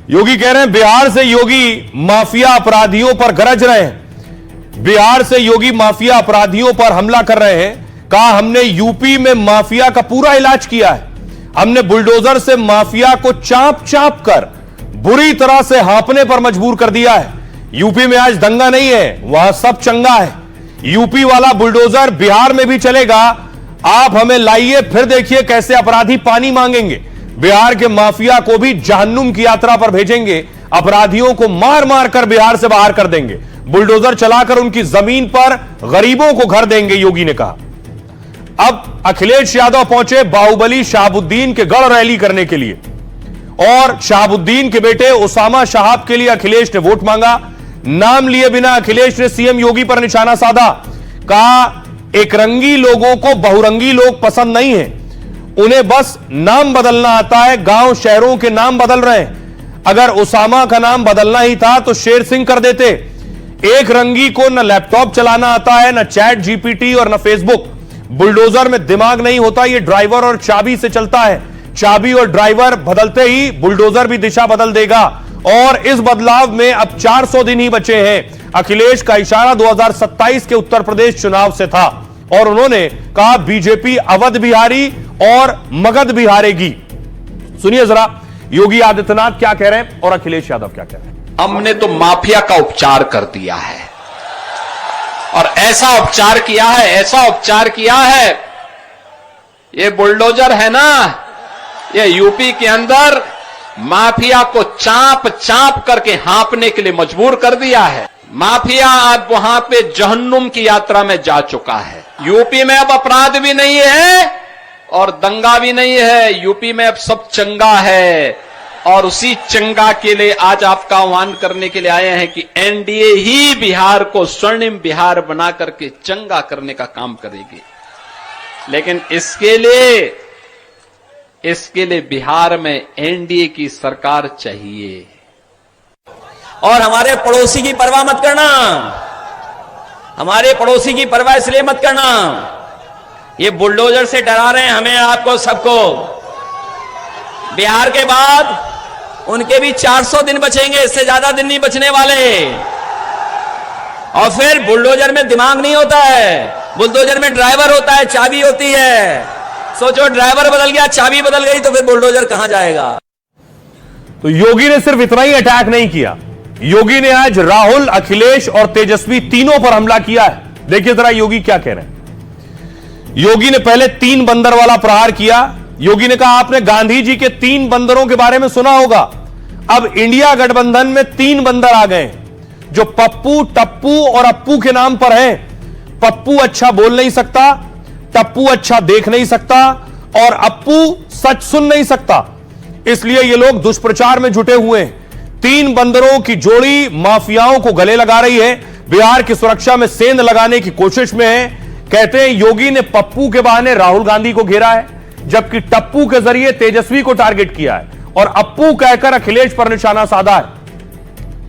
योगी कह रहे हैं बिहार से योगी माफिया अपराधियों पर गरज रहे हैं। बिहार से योगी माफिया अपराधियों पर हमला कर रहे हैं। कहा हमने यूपी में माफिया का पूरा इलाज किया है। हमने बुलडोजर से माफिया को चाप चाप कर बुरी तरह से हाँपने पर मजबूर कर दिया है। यूपी में आज दंगा नहीं है, वहां सब चंगा है। यूपी वाला बुलडोजर बिहार में भी चलेगा। आप हमें लाइए, फिर देखिए कैसे अपराधी पानी मांगेंगे। बिहार के माफिया को भी जहन्नुम की यात्रा पर भेजेंगे। अपराधियों को मार मार कर बिहार से बाहर कर देंगे। बुलडोजर चलाकर उनकी जमीन पर गरीबों को घर देंगे, योगी ने कहा। अब अखिलेश यादव पहुंचे बाहुबली शहाबुद्दीन के गढ़ रैली करने के लिए, और शहाबुद्दीन के बेटे उसामा शहाब के लिए अखिलेश ने वोट मांगा। नाम लिए बिना अखिलेश ने सीएम योगी पर निशाना साधा। कहा एकरंगी लोगों को बहुरंगी लोग पसंद नहीं है, उन्हें बस नाम बदलना आता है। गांव शहरों के नाम बदल रहे हैं। अगर उसामा का नाम बदलना ही था तो शेर सिंह कर देते। एक रंगी को न लैपटॉप चलाना आता है, न चैट जीपीटी और न फेसबुक। बुलडोजर में दिमाग नहीं होता, यह ड्राइवर और चाबी से चलता है। चाबी और ड्राइवर बदलते ही बुलडोजर भी दिशा बदल देगा। और इस बदलाव में अब 400 दिन ही बचे हैं। अखिलेश का इशारा 2027 के उत्तर प्रदेश चुनाव से था, और उन्होंने कहा बीजेपी अवध बिहारी और मगध बिहारेगी। सुनिए जरा योगी आदित्यनाथ क्या कह रहे हैं और अखिलेश यादव क्या कह रहे हैं। हमने तो माफिया का उपचार कर दिया है, और ऐसा उपचार किया है, ये बुलडोजर है ना, ये यूपी के अंदर माफिया को चाप चाप करके हाँपने के लिए मजबूर कर दिया है। माफिया अब वहां पे जहन्नुम की यात्रा में जा चुका है। यूपी में अब अपराध भी नहीं है और दंगा भी नहीं है। यूपी में अब सब चंगा है, और उसी चंगा के लिए आज आपका आह्वान करने के लिए आए हैं कि एनडीए ही बिहार को स्वर्णिम बिहार बना करके चंगा करने का काम करेगी। लेकिन इसके लिए बिहार में एनडीए की सरकार चाहिए। और हमारे पड़ोसी की परवाह मत करना, हमारे पड़ोसी की परवाह इसलिए मत करना, ये बुलडोजर से डरा रहे हैं हमें, आपको सबको। बिहार के बाद उनके भी 400 दिन बचेंगे, इससे ज्यादा दिन नहीं बचने वाले। और फिर बुलडोजर में दिमाग नहीं होता है, बुलडोजर में ड्राइवर होता है, चाबी होती है। सोचो ड्राइवर बदल गया, चाबी बदल गई, तो फिर बुलडोजर कहां जाएगा। तो योगी ने सिर्फ इतना ही अटैक नहीं किया, योगी ने आज राहुल, अखिलेश और तेजस्वी तीनों पर हमला किया है। देखिए जरा योगी क्या कह रहे हैं। योगी ने पहले 3 बंदर वाला प्रहार किया। योगी ने कहा आपने गांधी जी के 3 बंदरों के बारे में सुना होगा। अब इंडिया गठबंधन में 3 बंदर आ गए जो पप्पू, टप्पू और अप्पू के नाम पर हैं। पप्पू अच्छा बोल नहीं सकता, टप्पू अच्छा देख नहीं सकता, और अप्पू सच सुन नहीं सकता। इसलिए ये लोग दुष्प्रचार में जुटे हुए हैं। 3 बंदरों की जोड़ी माफियाओं को गले लगा रही है, बिहार की सुरक्षा में सेंध लगाने की कोशिश में है। कहते हैं योगी ने पप्पू के बहाने राहुल गांधी को घेरा है, जबकि टप्पू के जरिए तेजस्वी को टारगेट किया है, और अप्पू कहकर अखिलेश पर निशाना साधा है।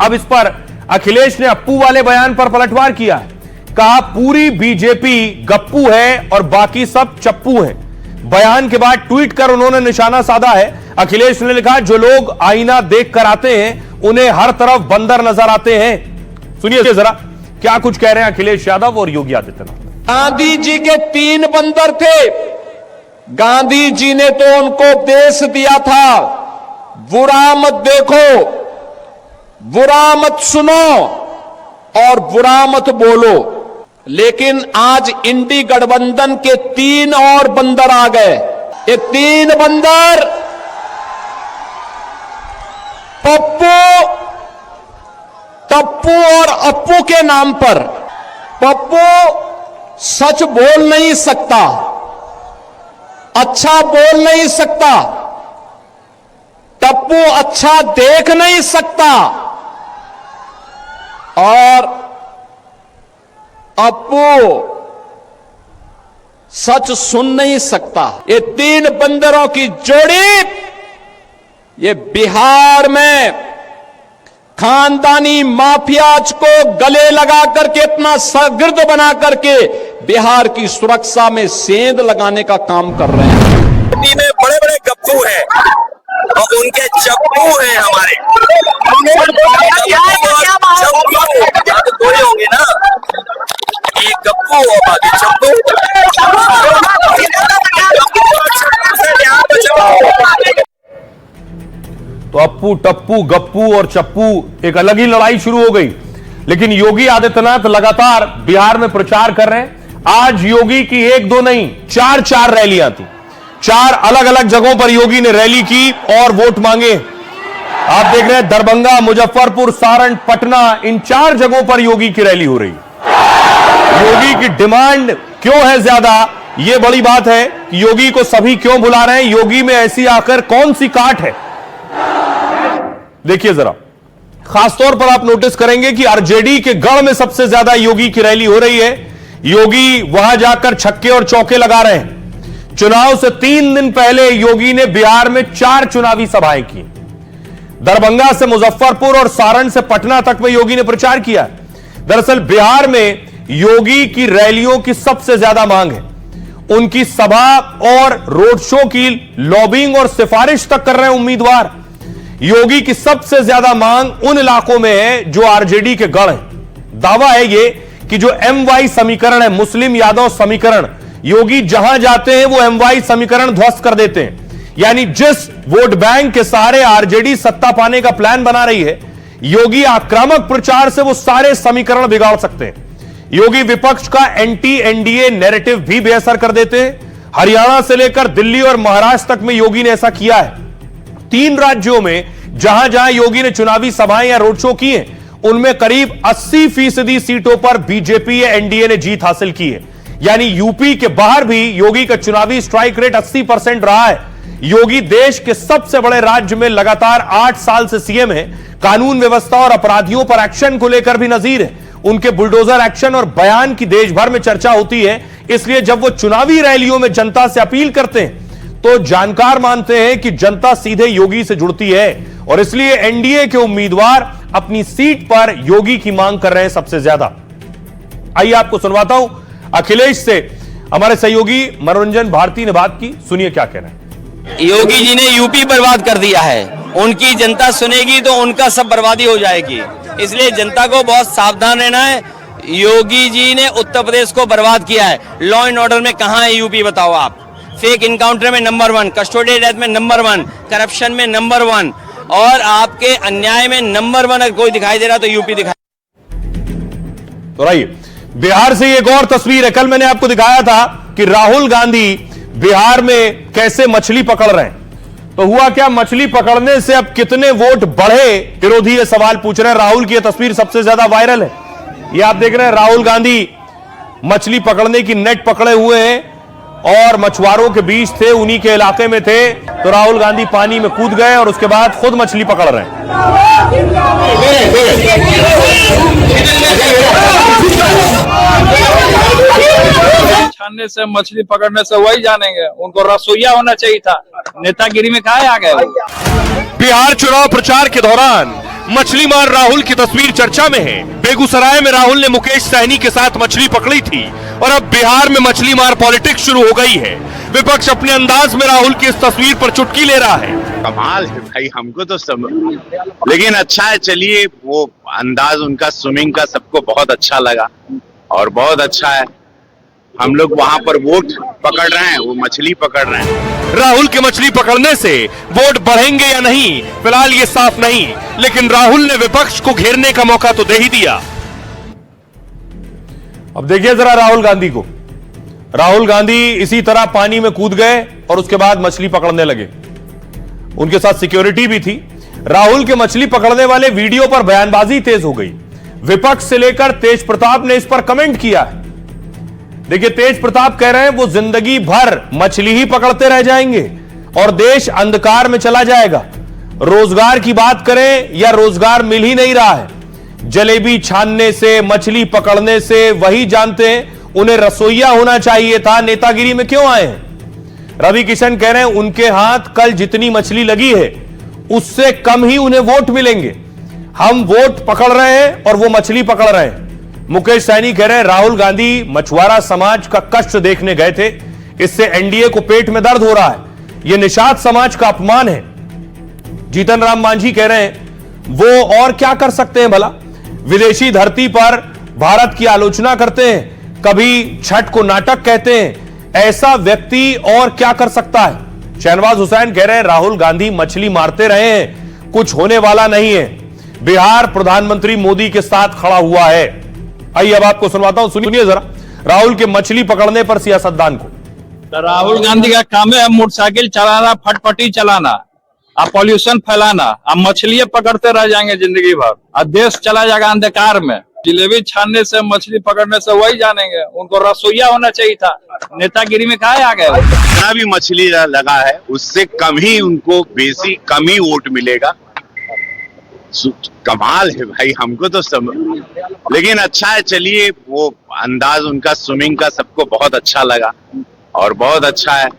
अब इस पर अखिलेश ने अप्पू वाले बयान पर पलटवार किया है। कहा पूरी बीजेपी गप्पू है और बाकी सब चप्पू हैं। बयान के बाद ट्वीट कर उन्होंने निशाना साधा है। अखिलेश ने लिखा जो लोग आईना देख कर आते हैं उन्हें हर तरफ बंदर नजर आते हैं। सुनिए जरा क्या कुछ कह रहे हैं अखिलेश यादव और योगी आदित्यनाथ। गांधी जी के 3 बंदर थे। गांधी जी ने तो उनको उपदेश दिया था, बुरा मत देखो, बुरा मत सुनो और बुरा मत बोलो। लेकिन आज इंडी गठबंधन के 3 और बंदर आ गए। ये 3 बंदर पप्पू, टप्पू और अप्पू के नाम पर। पप्पू सच बोल नहीं सकता, अच्छा बोल नहीं सकता। टप्पू अच्छा देख नहीं सकता, और अप्पू सच सुन नहीं सकता। ये 3 बंदरों की जोड़ी ये बिहार में खानदानी माफियाज को गले लगा करके, अपना सरगिर्द बना करके बिहार की सुरक्षा में सेंध लगाने का काम कर रहे हैं। में बड़े बड़े गप्पू हैं, और उनके चप्पू हैं हमारे। थोड़े होंगे ना, एक गप्पू और बाकी चप्पू। तो अप्पू टप्पू गप्पू और चप्पू एक अलग ही लड़ाई शुरू हो गई। लेकिन योगी आदित्यनाथ लगातार बिहार में प्रचार कर रहे हैं। आज योगी की एक दो नहीं, चार रैलियां थी। 4 अलग अलग जगहों पर योगी ने रैली की और वोट मांगे। आप देख रहे हैं दरभंगा, मुजफ्फरपुर, सारण, पटना, इन 4 जगहों पर योगी की रैली हो रही है। योगी की डिमांड क्यों है ज्यादा, यह बड़ी बात है कि योगी को सभी क्यों बुला रहे हैं। योगी में ऐसी आकर कौन सी काट है, देखिए जरा। खासतौर पर आप नोटिस करेंगे कि आरजेडी के गढ़ में सबसे ज्यादा योगी की रैली हो रही है। योगी वहां जाकर छक्के और चौके लगा रहे हैं। चुनाव से 3 दिन पहले योगी ने बिहार में 4 चुनावी सभाएं की। दरभंगा से मुजफ्फरपुर और सारण से पटना तक में योगी ने प्रचार किया। दरअसल बिहार में योगी की रैलियों की सबसे ज्यादा मांग है। उनकी सभा और रोड शो की लॉबिंग और सिफारिश तक कर रहे हैं उम्मीदवार। योगी की सबसे ज्यादा मांग उन इलाकों में है जो आरजेडी के गढ़ हैं। दावा है ये कि जो MY समीकरण है, मुस्लिम यादव समीकरण, योगी जहां जाते हैं वो MY समीकरण ध्वस्त कर देते हैं। यानी जिस वोट बैंक के सहारे आरजेडी सत्ता पाने का प्लान बना रही है, योगी आक्रामक प्रचार से वो सारे समीकरण बिगाड़ सकते हैं। योगी विपक्ष का एंटी एनडीए नैरेटिव भी बेअसर कर देते हैं। हरियाणा से लेकर दिल्ली और महाराष्ट्र तक में योगी ने ऐसा किया है। 3 राज्यों में जहां जहां योगी ने चुनावी सभाएं या रोड शो किए, उनमें करीब 80% सीटों पर बीजेपी या एनडीए ने जीत हासिल की है। यानी यूपी के बाहर भी योगी का चुनावी स्ट्राइक रेट 80% रहा है। योगी देश के सबसे बड़े राज्य में लगातार 8 साल से सीएम है। कानून व्यवस्था और अपराधियों पर एक्शन को लेकर भी नजीर है। उनके बुलडोजर एक्शन और बयान की देश भर में चर्चा होती है। इसलिए जब वो चुनावी रैलियों में जनता से अपील करते हैं तो जानकार मानते हैं कि जनता सीधे योगी से जुड़ती है और इसलिए एनडीए के उम्मीदवार अपनी सीट पर योगी की मांग कर रहे हैं सबसे ज्यादा। आइए आपको सुनवाता हूं अखिलेश से हमारे सहयोगी मनोरंजन भारती ने बात की, सुनिए क्या कह रहे हैं। योगी जी ने यूपी बर्बाद कर दिया है। उनकी जनता सुनेगी तो उनका सब बर्बादी हो जाएगी। इसलिए जनता को बहुत सावधान रहना है। योगी जी ने उत्तर प्रदेश को बर्बाद किया है। लॉ एंड ऑर्डर में कहां है यूपी, बताओ आप। फेक इनकाउंटर में नंबर 1, कस्टोडियल डेथ में नंबर 1, करप्शन में नंबर 1 और आपके अन्याय में नंबर 1 अगर कोई दिखाई दे रहा तो यूपी दिखाई। तो आइए बिहार से एक और तस्वीर है। कल मैंने आपको दिखाया था कि राहुल गांधी बिहार में कैसे मछली पकड़ रहे हैं। तो हुआ क्या, मछली पकड़ने से अब कितने वोट बढ़े, विरोधी ये सवाल पूछ रहे हैं। राहुल की यह तस्वीर सबसे ज्यादा वायरल है। ये आप देख रहे हैं राहुल गांधी मछली पकड़ने की नेट पकड़े हुए हैं और मछुआरों के बीच थे, उन्हीं के इलाके में थे। तो राहुल गांधी पानी में कूद गए और उसके बाद खुद मछली पकड़ रहे हैं। छानने से, मछली पकड़ने से वही जानेंगे। उनको रसोईया होना चाहिए था, नेतागिरी में काहे आ गए वो? बिहार चुनाव प्रचार के दौरान मछली मार राहुल की तस्वीर चर्चा में है। बेगूसराय में राहुल ने मुकेश सहनी के साथ मछली पकड़ी थी और अब बिहार में मछली मार पॉलिटिक्स शुरू हो गई है। विपक्ष अपने अंदाज में राहुल की इस तस्वीर पर चुटकी ले रहा है। कमाल है भाई, हमको तो सब, लेकिन अच्छा है। चलिए, वो अंदाज उनका स्विमिंग का सबको बहुत अच्छा लगा और बहुत अच्छा है। हम लोग वहां पर वोट पकड़ रहे हैं, वो मछली पकड़ रहे हैं। राहुल के मछली पकड़ने से वोट बढ़ेंगे या नहीं, फिलहाल ये साफ नहीं, लेकिन राहुल ने विपक्ष को घेरने का मौका तो दे ही दिया। अब देखिए जरा राहुल गांधी को। राहुल गांधी इसी तरह पानी में कूद गए और उसके बाद मछली पकड़ने लगे। उनके साथ सिक्योरिटी भी थी। राहुल के मछली पकड़ने वाले वीडियो पर बयानबाजी तेज हो गई। विपक्ष से लेकर तेज प्रताप ने इस पर कमेंट किया है। देखिए तेज प्रताप कह रहे हैं वो जिंदगी भर मछली ही पकड़ते रह जाएंगे और देश अंधकार में चला जाएगा। रोजगार की बात करें या रोजगार मिल ही नहीं रहा है। जलेबी छानने से, मछली पकड़ने से वही जानते हैं। उन्हें रसोईया होना चाहिए था, नेतागिरी में क्यों आए हैं। रवि किशन कह रहे हैं उनके हाथ कल जितनी मछली लगी है उससे कम ही उन्हें वोट मिलेंगे। हम वोट पकड़ रहे हैं और वो मछली पकड़ रहे हैं। मुकेश सहनी कह रहे हैं राहुल गांधी मछुआरा समाज का कष्ट देखने गए थे, इससे एनडीए को पेट में दर्द हो रहा है। यह निषाद समाज का अपमान है। जीतन राम मांझी कह रहे हैं वो और क्या कर सकते हैं भला। विदेशी धरती पर भारत की आलोचना करते हैं, कभी छठ को नाटक कहते हैं, ऐसा व्यक्ति और क्या कर सकता है। शहनवाज हुसैन कह रहे हैं राहुल गांधी मछली मारते रहे हैं, कुछ होने वाला नहीं है। बिहार प्रधानमंत्री मोदी के साथ खड़ा हुआ है। आइए अब आपको सुनवाता हूं, सुनिए जरा राहुल के मछली पकड़ने पर सियासतदान को। राहुल गांधी का काम है मोटरसाइकिल चलाना, फटफटी चलाना, अब पॉल्यूशन फैलाना, अब मछलियां पकड़ते रह जाएंगे जिंदगी भर, अब देश चला जाएगा अंधकार में। जिलेबी छानने से, मछली पकड़ने से वही जानेंगे, उनको रसोईया होना चाहिए था, नेतागिरी में काहे आ गए। जितना भी मछली लगा है उससे कम ही उनको कम ही वोट मिलेगा। कमाल है भाई, हमको तो लेकिन अच्छा है। चलिए, वो अंदाज उनका स्विमिंग का सबको बहुत अच्छा लगा और बहुत अच्छा है।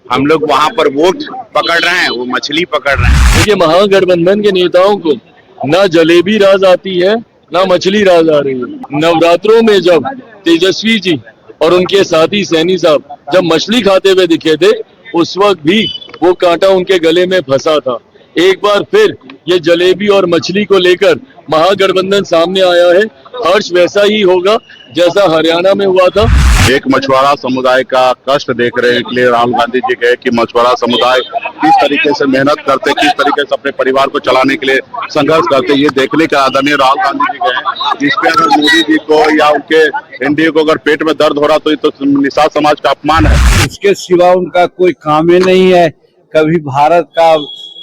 हम लोग वहां पर वोट पकड़ रहे हैं, वो मछली पकड़ रहे हैं। देखिए, महागठबंधन के नेताओं को ना जलेबी राज आती है ना मछली राज आ रही है। नवरात्रों में जब तेजस्वी जी और उनके साथी सैनी साहब जब मछली खाते हुए दिखे थे, उस वक्त भी वो कांटा उनके गले में फंसा था। एक बार फिर ये जलेबी और मछली को लेकर महागठबंधन सामने आया है। हर्ष वैसा ही होगा जैसा हरियाणा में हुआ था। एक मछुआरा समुदाय का कष्ट देख रहे हैं, इसलिए राहुल गांधी जी गए कि मछुआरा समुदाय किस तरीके से मेहनत करते, किस तरीके से अपने परिवार को चलाने के लिए संघर्ष करते, ये देखने का आदरणीय राहुल गांधी जी गए। इस पे अगर मोदी जी को या उनके एनडीए को अगर पेट में दर्द हो रहा तो ये तो निषाद समाज का अपमान है। इसके सिवा उनका कोई काम ही नहीं है। कभी भारत का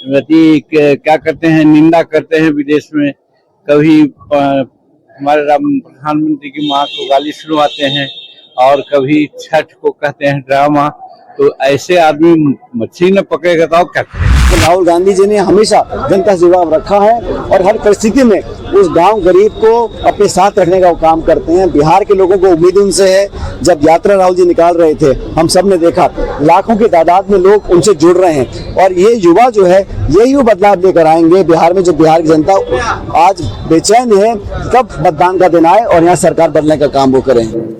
क्या करते हैं, निंदा करते हैं विदेश में, कभी हमारे प्रधानमंत्री की माँ को गाली सुनवाते हैं और कभी छठ को कहते हैं ड्रामा। तो ऐसे आदमी मछली न पकड़ेगा तो क्या करेगा। तो राहुल गांधी जी ने हमेशा जनता से जुड़ाव रखा है और हर परिस्थिति में उस गांव गरीब को अपने साथ रखने का वो काम करते हैं। बिहार के लोगों को उम्मीद उनसे है। जब यात्रा राहुल जी निकाल रहे थे, हम सब ने देखा लाखों की तादाद में लोग उनसे जुड़ रहे हैं और ये युवा जो है यही वो बदलाव लेकर आएंगे बिहार में। जो बिहार की जनता आज बेचैन है कब मतदान का दिन आए और यहाँ सरकार बदलने का काम वो करें।